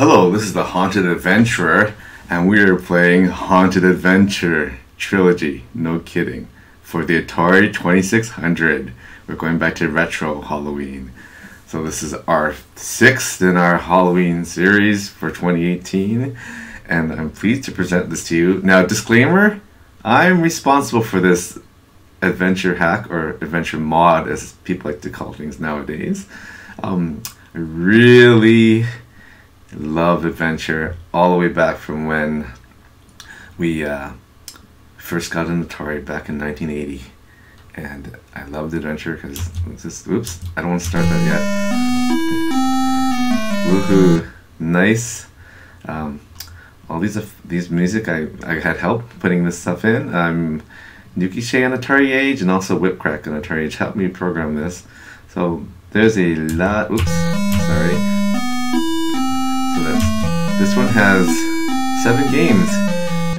Hello, this is the Haunted Adventurer, and we are playing Haunted Adventure Trilogy, no kidding, for the Atari 2600. We're going back to retro Halloween. So this is our 6th in our Halloween series for 2018, and I'm pleased to present this to you. Now, disclaimer, I'm responsible for this adventure hack, or adventure mod as people like to call things nowadays. I really love adventure all the way back from when we first got an Atari back in 1980, and I loved adventure because oops, I don't want to start that yet. Woohoo, nice. All these music, I had help putting this stuff in. Nuki Shea on Atari Age and also Whipcrack on Atari Age helped me program this. So there's a lot. Oops, sorry. So this one has 7 games,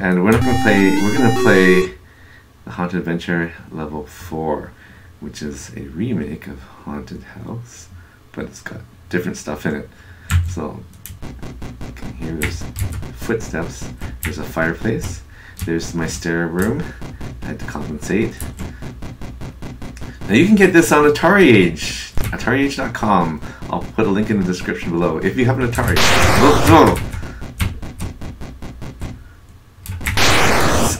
and we're gonna play the Haunted Adventure Level 4, which is a remake of Haunted House, but it's got different stuff in it. So you can hear there's footsteps, there's a fireplace, there's my stair room. I had to compensate. Now you can get this on Atari Age, AtariAge.com. I'll put a link in the description below if you have an Atari.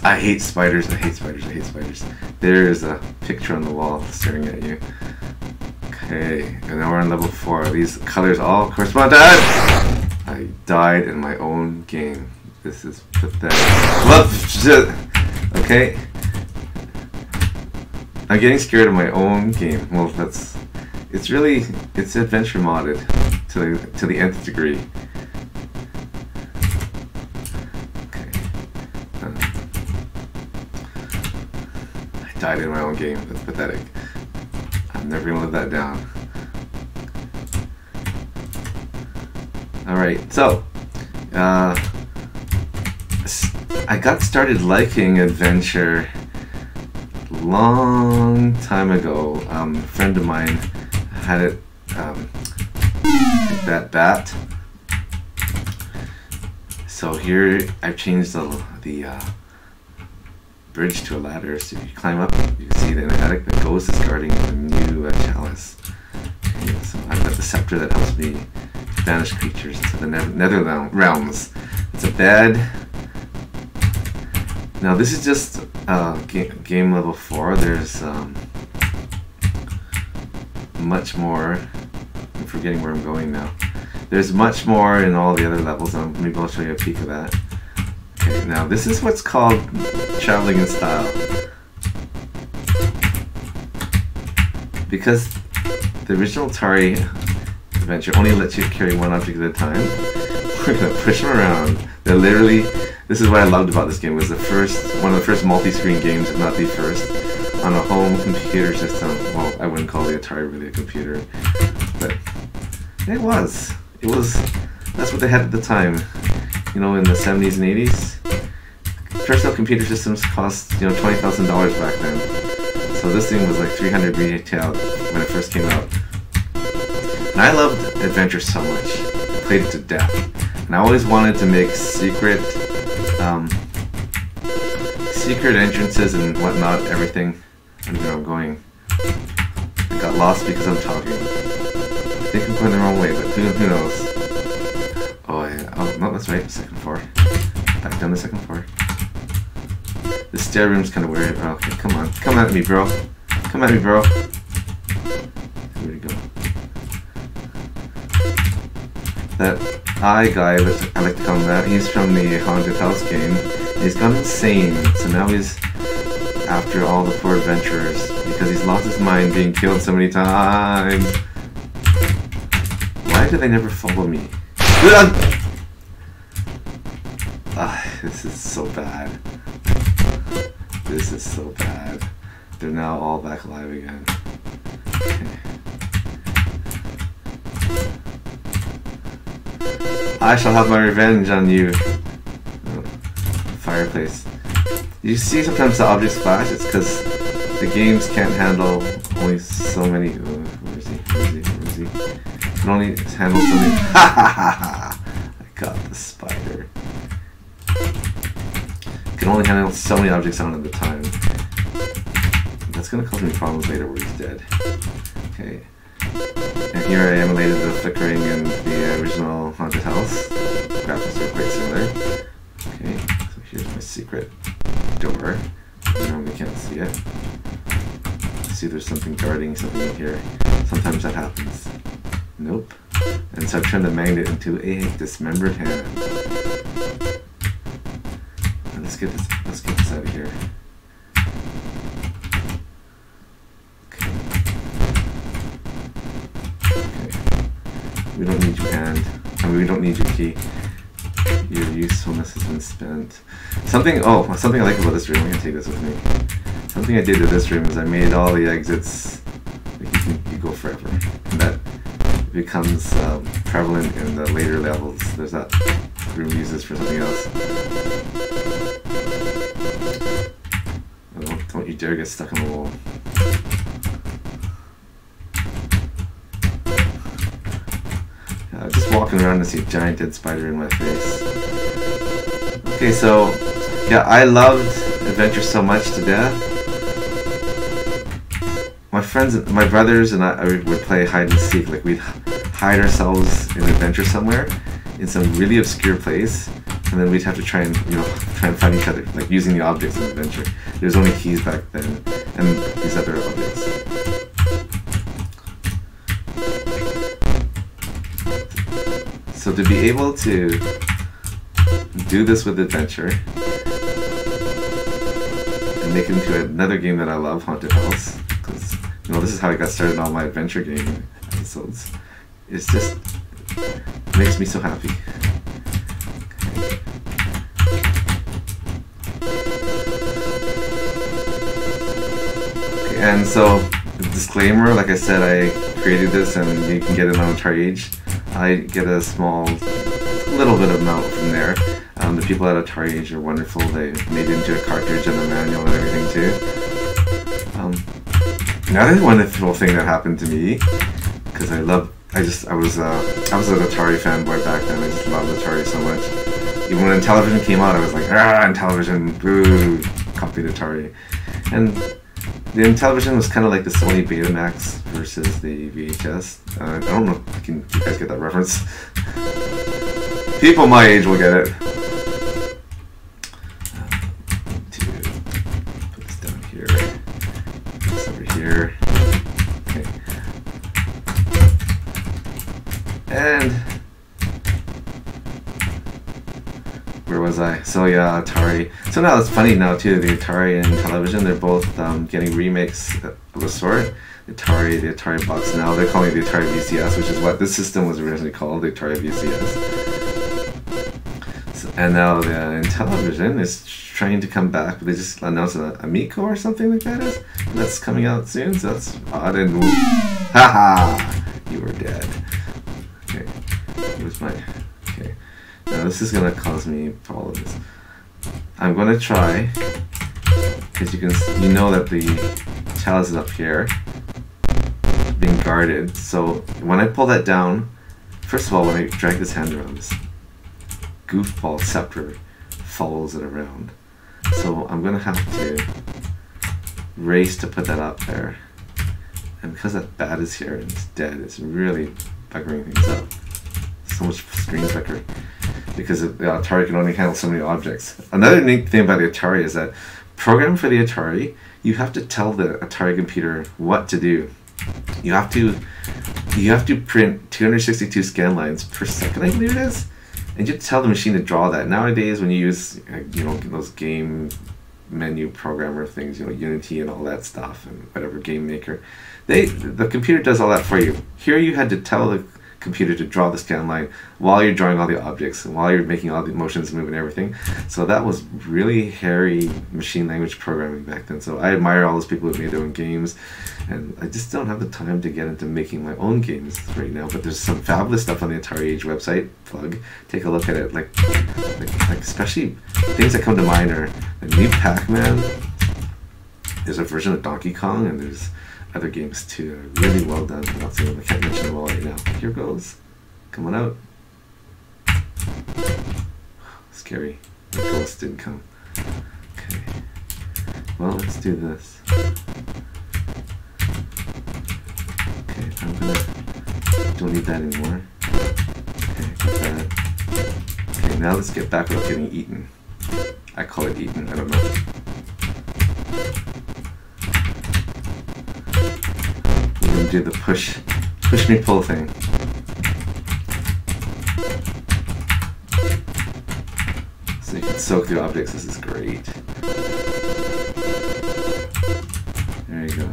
I hate spiders, I hate spiders, I hate spiders. There's a picture on the wall staring at you. Okay, and now we're on level 4. These colors all correspond to... I died in my own game. This is pathetic. Okay. I'm getting scared of my own game. Well, it's adventure modded to the nth degree. Okay. I died in my own game. That's pathetic. I'm never gonna live that down. Alright, so I got started liking adventure long time ago. A friend of mine had it, that bat. So here I've changed the bridge to a ladder, so if you climb up, you can see the attic. The ghost is guarding the new chalice. Okay, so I've got the sceptre that helps me banish creatures into the nether realms. It's a bed. Now this is just game level 4. There's much more. I'm forgetting where I'm going now. There's much more in all the other levels. Maybe I'll show you a peek of that. Okay, now this is what's called traveling in style. Because the original Atari Adventure only lets you carry one object at a time, we're gonna push them around. They're literally... This is what I loved about this game. It was one of the first multi-screen games, if not the first, on a home computer system. Well, I wouldn't call the Atari really a computer, but it was. That's what they had at the time. You know, in the 70s and 80s, personal computer systems cost, $20,000 back then. So this thing was like $300 retail when it first came out. And I loved adventure so much. I played it to death. And I always wanted to make secret entrances and whatnot, everything. And I'm going. I got lost because I'm talking. I think I'm going the wrong way, but who knows? Oh yeah. Oh no, that's right. Second floor. Back down the second floor. The stair room's kind of weird. Oh, okay, come on. Come at me, bro. Come at me, bro. Where'd he go? That eye guy, I like to call him that, he's from the Haunted House game. He's gone insane, so now he's after all the poor adventurers because he's lost his mind being killed so many times. Why do they never follow me? This is so bad. This is so bad. They're now all back alive again. Okay. I shall have my revenge on you. Oh, fireplace. You see sometimes the objects flash, it's because the games can't handle only so many. Where is he? Can only handle so many. I got the spider. Can only handle so many objects on at a time. That's gonna cause me problems later where he's dead. Okay. And here I emulated the flickering in the original Haunted House. Graphics are quite similar. Okay, so here's my secret door. You normally can't see it. See, there's something guarding something in here. Sometimes that happens. Nope. And so I turned the magnet into a dismembered hand. And let's get this out of here. We don't need your hand. I mean, we don't need your key. Your usefulness has been spent. Something I like about this room, I'm gonna take this with me. Something I did to this room is I made all the exits, like you go forever. And that becomes prevalent in the later levels. There's that room uses for something else. Oh, don't you dare get stuck on the wall. Just walking around and see a giant dead spider in my face. Okay, so yeah, I loved Adventure so much to death. My friends, my brothers and I would play hide and seek. Like we'd hide ourselves in Adventure somewhere in some really obscure place, and then we'd have to try and find each other, like using the objects in Adventure. There's only keys back then, and these other objects. So to be able to do this with Adventure and make it into another game that I love, Haunted House, because this is how I got started on my Adventure game episodes. It makes me so happy. Okay, and so, disclaimer, like I said, I created this and you can get it on Atari Age. I get a little bit of amount from there. The people at Atari Age are wonderful. They made it into a cartridge and a manual and everything too. Another wonderful thing that happened to me, because I was an Atari fanboy back then. I just loved Atari so much. Even when television came out, I was like, and television, boo, copied Atari. And the Intellivision was kind of like the Sony Betamax versus the VHS. I don't know if you guys get that reference. People my age will get it. Put this down here. Put this over here. Okay. And where was I? So yeah, Atari. So now it's funny now too, the Atari and Intellivision, they're both getting remakes of a sort. The Atari box now, they're calling it the Atari VCS, which is what this system was originally called, the Atari VCS. So, and now the Intellivision is trying to come back, but they just announced an Amico or something like that is. And that's coming out soon, so that's odd and haha! You were dead. Okay. Where's my okay. Now this is gonna cause me problems. I'm gonna try, because you know that the chalice is up here, being guarded. So when I pull that down, first of all, when I drag this hand around, this goofball sceptre follows it around. So I'm gonna have to race to put that up there. And because that bat is here and it's dead, it's really buggering things up. So much screen flicker. Because the Atari can only handle so many objects. Another neat thing about the Atari is that programmed for the Atari, you have to tell the Atari computer what to do. You have to print 262 scan lines per second, I believe it is, and you have to tell the machine to draw that. Nowadays, when you use those game menu programmer things, Unity and all that stuff, and whatever game maker, the computer does all that for you. Here, you had to tell the computer to draw the scan line while you're drawing all the objects and while you're making all the motions move and everything. So that was really hairy machine language programming back then. So I admire all those people who made their own games, and I just don't have the time to get into making my own games right now. But there's some fabulous stuff on the Atari Age website. Plug, take a look at it. Like especially things that come to mind are the new Pac-Man. There's a version of Donkey Kong, and there's other games too. Really well done. I'm not saying I can't mention them all right now. Here goes. Come on out. scary. The ghost didn't come. Okay. Well, let's do this. Okay, I'm gonna... Don't need that anymore. Okay, got that. Okay, now let's get back without getting eaten. I call it eaten, I don't know. We're gonna do the push me pull thing. So you can soak through objects, this is great. There you go.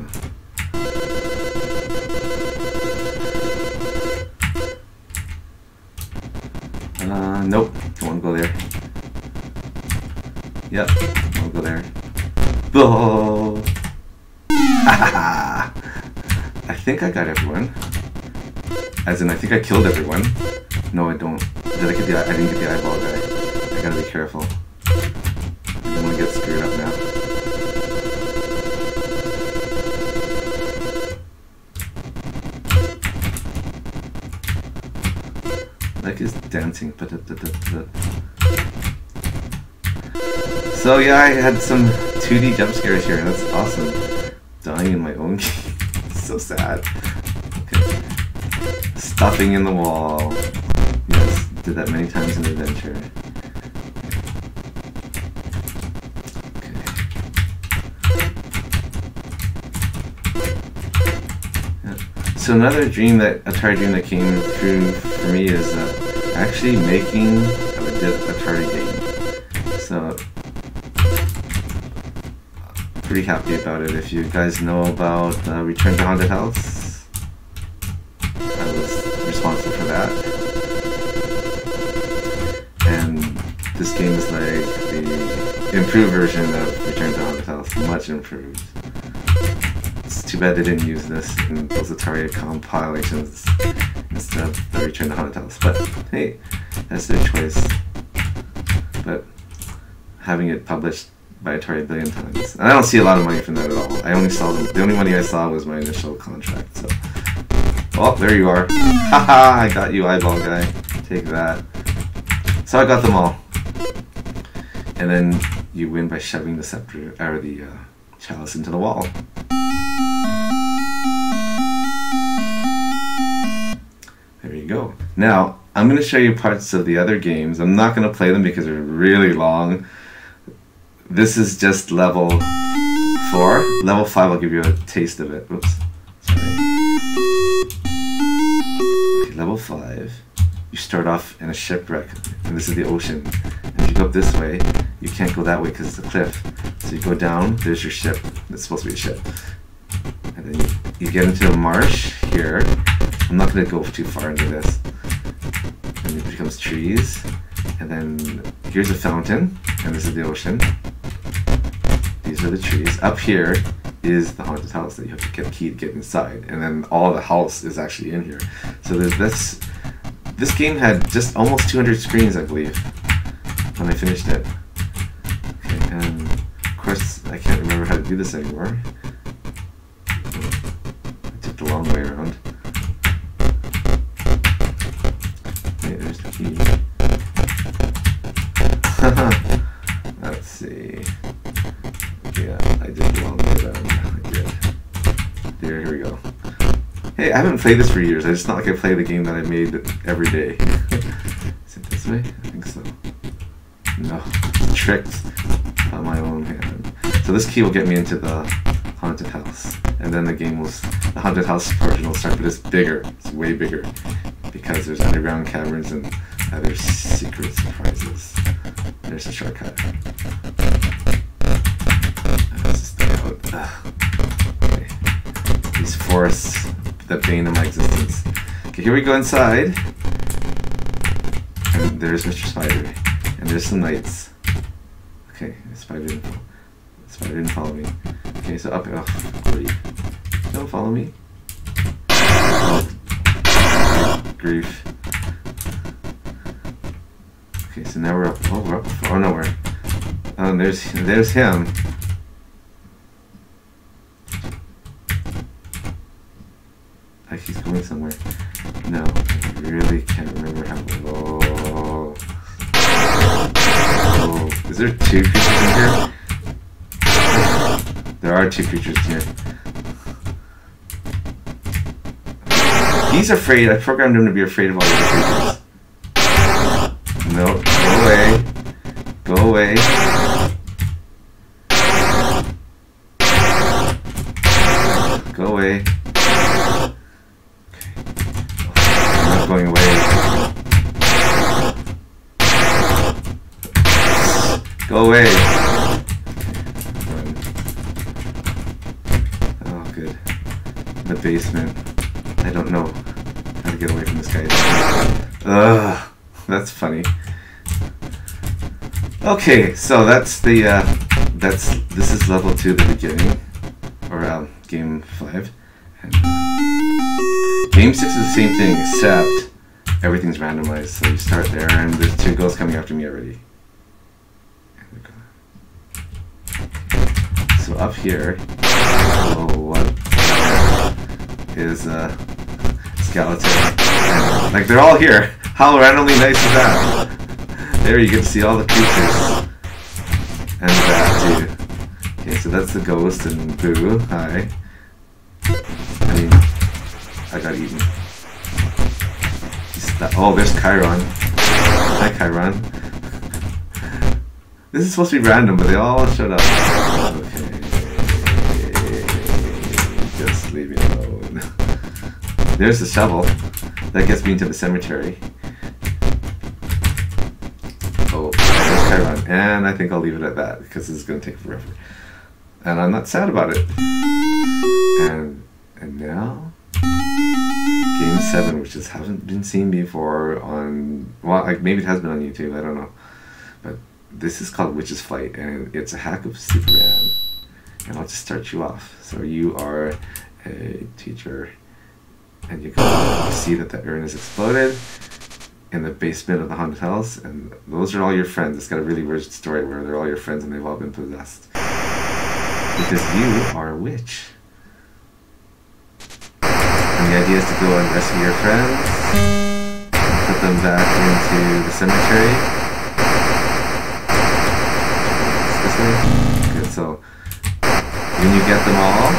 Nope, don't want to go there. Yep, don't want to go there. Oh! I think I got everyone. As in, I think I killed everyone. No, I don't. Did I get the? I didn't get the eyeball guy. I gotta be careful. I don't want to get screwed up now. Like his dancing. So yeah, I had some 2D jump scares here. That's awesome. Dying in my own game. So sad. Okay. Stuffing in the wall. Yes, did that many times in Adventure. Okay. Yeah. So another dream Atari dream that came true for me is actually making a legit Atari game. So pretty happy about it. If you guys know about Return to Haunted House, I was responsible for that. And this game is like the improved version of Return to Haunted House, much improved. It's too bad they didn't use this in those Atari compilations instead of the Return to Haunted House. But hey, that's their choice. But having it published by Atari a billion times. And I don't see a lot of money from that at all. I only saw the only money I saw was my initial contract. So, oh, there you are. Haha! I got you, eyeball guy. Take that. So I got them all. And then you win by shoving the sceptre or the chalice into the wall. There you go. Now I'm going to show you parts of the other games. I'm not going to play them because they're really long. This is just level 4. Level 5, I'll give you a taste of it. Oops. Sorry. Okay, level 5, you start off in a shipwreck, and this is the ocean. And if you go up this way, you can't go that way because it's a cliff. So you go down, there's your ship. It's supposed to be a ship. And then you get into a marsh here. I'm not going to go too far into this. And it becomes trees. And then here's a fountain, and this is the ocean. These are the trees. Up here is the haunted house that you have to get a key to get inside, and then all the house is actually in here. So there's this. This game had just almost 200 screens, I believe, when I finished it. Okay, and of course I can't remember how to do this anymore. I took the long way around. Okay, there's the key. Let's see. Yeah, I did the long way around. I did. There, here we go. Hey, I haven't played this for years. It's not like I play the game that I made every day. Is it this way? I think so. No, tricked on my own hand. So this key will get me into the haunted house, and then the haunted house portion will start, but it's bigger. It's way bigger because there's underground caverns and other secret surprises. There's a shortcut. Let's just stay out. Okay. These forests, the bane of my existence. Okay, here we go inside. And there's Mr. Spider. And there's some knights. Okay, the spider didn't follow me. Okay, so up. Oh, great. Don't follow me. Oh, grief. Okay, so now we're up. Oh, we're up. Oh no, we're. Oh, there's him. Like he's going somewhere. No, I really can't remember how. Oh. Is there 2 creatures in here? There are 2 creatures here. He's afraid. I programmed him to be afraid of all these creatures. No, go away. Go away. Go away. I'm not going away. Go away. Oh, good. The basement. I don't know how to get away from this guy. Ugh, that's funny. Okay, so that's the this is level 2, the beginning, or game 5. And game 6 is the same thing, except everything's randomized. So you start there, and there's 2 ghosts coming after me already. So up here, what is skeleton? And, like, they're all here. How randomly nice is that? There you get to see all the creatures. And that too. Okay, so that's the ghost and Boo. Hi. I mean, I got eaten. Oh, there's Chiron. Hi, Chiron. This is supposed to be random, but they all showed up. Okay. Just leave me alone. There's the shovel. That gets me into the cemetery. Oh, there's Chiron. And I think I'll leave it at that, because this is going to take forever. And I'm not sad about it. And now, game 7, which just hasn't been seen before on, well, like maybe it has been on YouTube, I don't know. But this is called Witch's Flight, and it's a hack of Superman. And I'll just start you off. So you are a teacher, and you can see that the urn is exploded in the basement of the haunted house, and those are all your friends. It's got a really weird story where they're all your friends and they've all been possessed. Because you are a witch. And the idea is to go and rescue your friends, put them back into the cemetery. This way? Good, so when you get them all,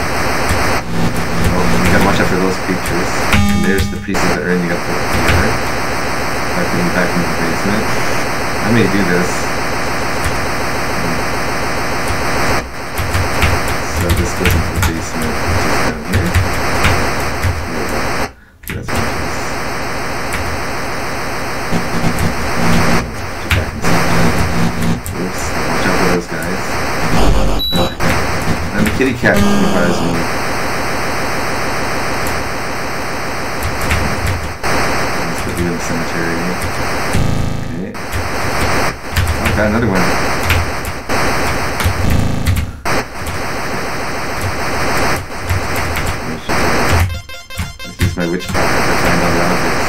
you gotta watch out for those creatures. And there's the piece of the urn you gotta put together. By putting it back into the basement. I may do this. So this goes into the basement, which is down here. Okay, that's one piece. Get back inside. Oops, watch out for those guys. And the kitty cat requires me. Let's put you in the cemetery. Okay. Oh, got another one. My witch power to find all the objects.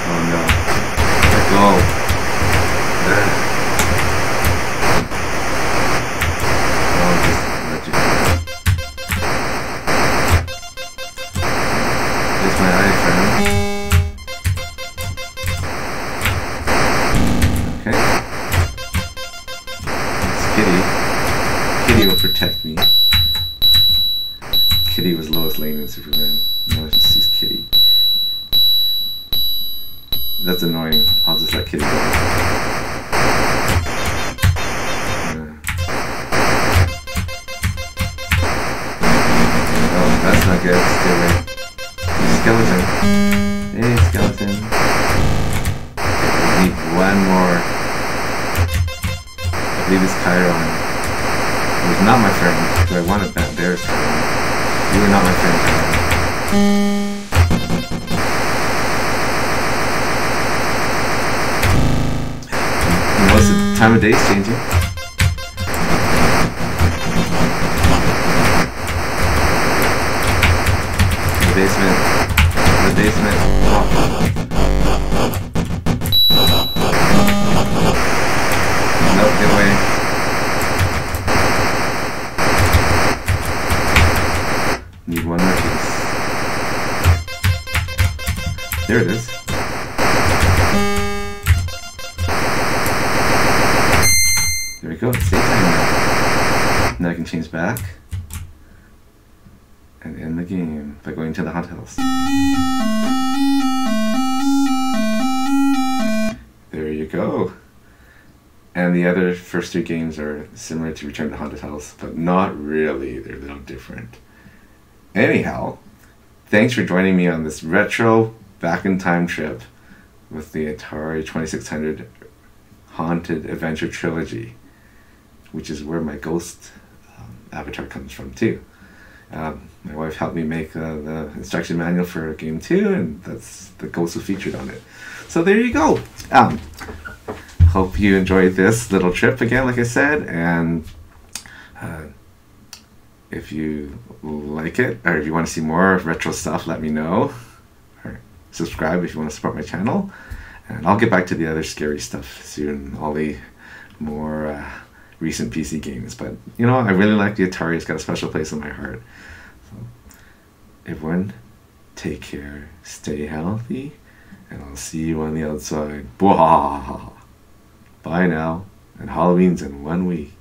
Oh no. Let go. I'll just let you go. Here's my eye, friend. Okay. It's Kitty. Kitty will protect me. Kitty was Lois Lane in Superman. Now she's Kitty. That's annoying. I'll just let Kitty go. Oh, that's not good. Stay away. Skeleton. Hey, skeleton. We need one more. I believe it's Chiron. It was not my friend. Do I want it back? There's Chiron. You are not my friend, Chiron. You notice the time of day is changing. In the basement. In the basement. Oh. Nope, get away. Need one more piece. There it is. Now I can change back and end the game by going to the haunted house. There you go. And the other first 3 games are similar to Return to the Haunted House, but not really. They're a little different. Anyhow, thanks for joining me on this retro back-in-time trip with the Atari 2600 Haunted Adventure Trilogy, which is where my ghost avatar comes from too. My wife helped me make the instruction manual for game 2, and that's the ghost who featured on it. So there you go. Hope you enjoyed this little trip again, like I said, and if you like it, or if you want to see more retro stuff, let me know, or subscribe if you want to support my channel, and I'll get back to the other scary stuff soon, all the more recent PC games. But you know, I really like the Atari. It's got a special place in my heart. So everyone, take care, stay healthy, and I'll see you on the outside. Bye now, and Halloween's in 1 week.